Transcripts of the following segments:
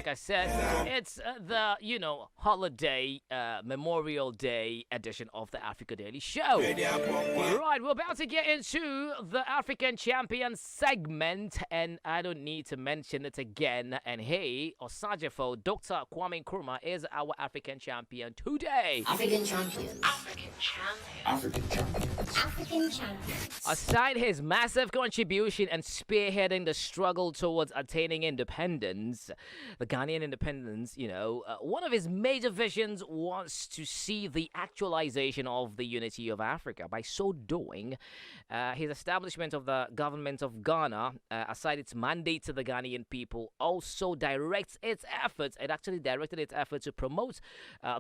like I said, it's the holiday, Memorial Day edition of the Africa Daily Show. Right, we're about to get into the African Champion segment, and I don't need to mention it again. And hey, Osagyefo, Dr. Kwame Nkrumah is our African champion today. African champions. African champions. African champions. African champions. Aside his massive contribution and spearheading the struggle towards attaining independence, the Ghanaian independence, one of his major visions was to see the actualization of the unity of Africa. By so doing, his establishment of the government of Ghana, aside its mandate to the Ghanaian people, also directed its efforts to promote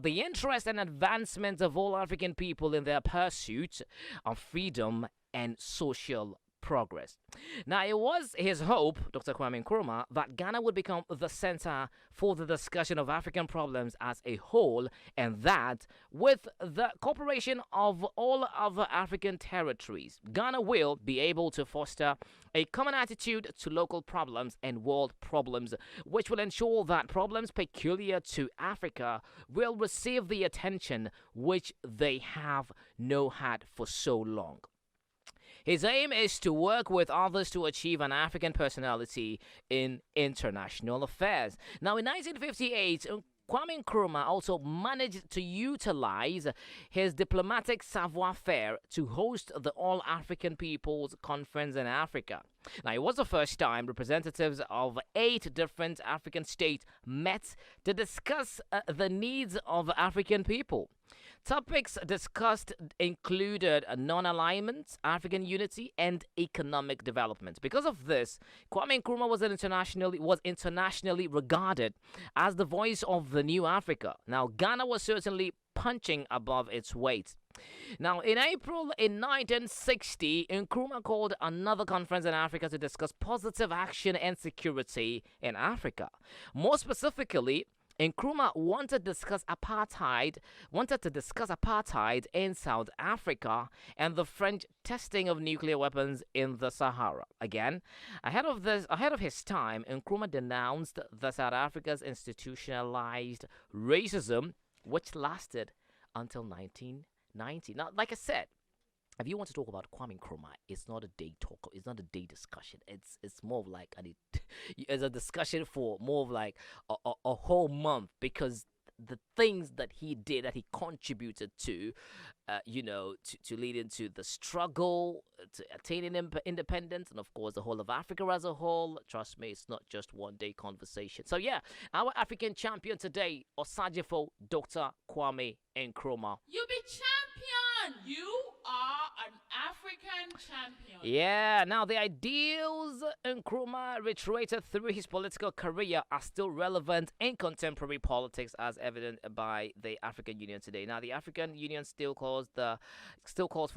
the interest and advancement of all African people in their pursuit of freedom and social progress. Now, it was his hope, Dr. Kwame Nkrumah, that Ghana would become the center for the discussion of African problems as a whole, and that with the cooperation of all other African territories, Ghana will be able to foster a common attitude to local problems and world problems, which will ensure that problems peculiar to Africa will receive the attention which they have not had for so long. His aim is to work with others to achieve an African personality in international affairs. Now, in 1958, Kwame Nkrumah also managed to utilize his diplomatic savoir-faire to host the All-African Peoples Conference in Africa. Now, it was the first time representatives of 8 different African states met to discuss the needs of African people. Topics discussed included non-alignment, African unity, and economic development. Because of this, Kwame Nkrumah was internationally regarded as the voice of the new Africa. Now, Ghana was certainly punching above its weight. Now, in April in 1960, Nkrumah called another conference in Africa to discuss positive action and security in Africa. More specifically, Nkrumah wanted to discuss apartheid in South Africa and the French testing of nuclear weapons in the Sahara. Again, ahead of his time, Nkrumah denounced the South Africa's institutionalized racism, which lasted until 1990. Now, like I said, if you want to talk about Kwame Nkrumah, it's not a day talk. It's not a day discussion. It's more of like it's a discussion for more of like a whole month, because the things that he did, that he contributed to, to lead into the struggle to attaining independence, and of course the whole of Africa as a whole. Trust me, it's not just one day conversation. So yeah, our African champion today, Osagyefo, Dr. Kwame Nkrumah. You be champion. You are an African champion. Yeah, now the ideals Nkrumah reiterated through his political career are still relevant in contemporary politics, as evident by the African Union today. Now, the African Union still calls for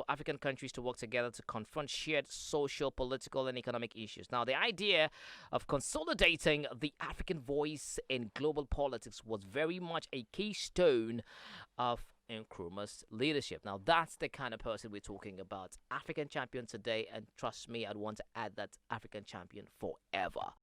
African countries to work together to confront shared social, political, and economic issues. Now, the idea of consolidating the African voice in global politics was very much a keystone of Nkrumah's leadership. Now, that's the kind of person we're talking about. African champion today, and trust me, I'd want to add that African champion forever.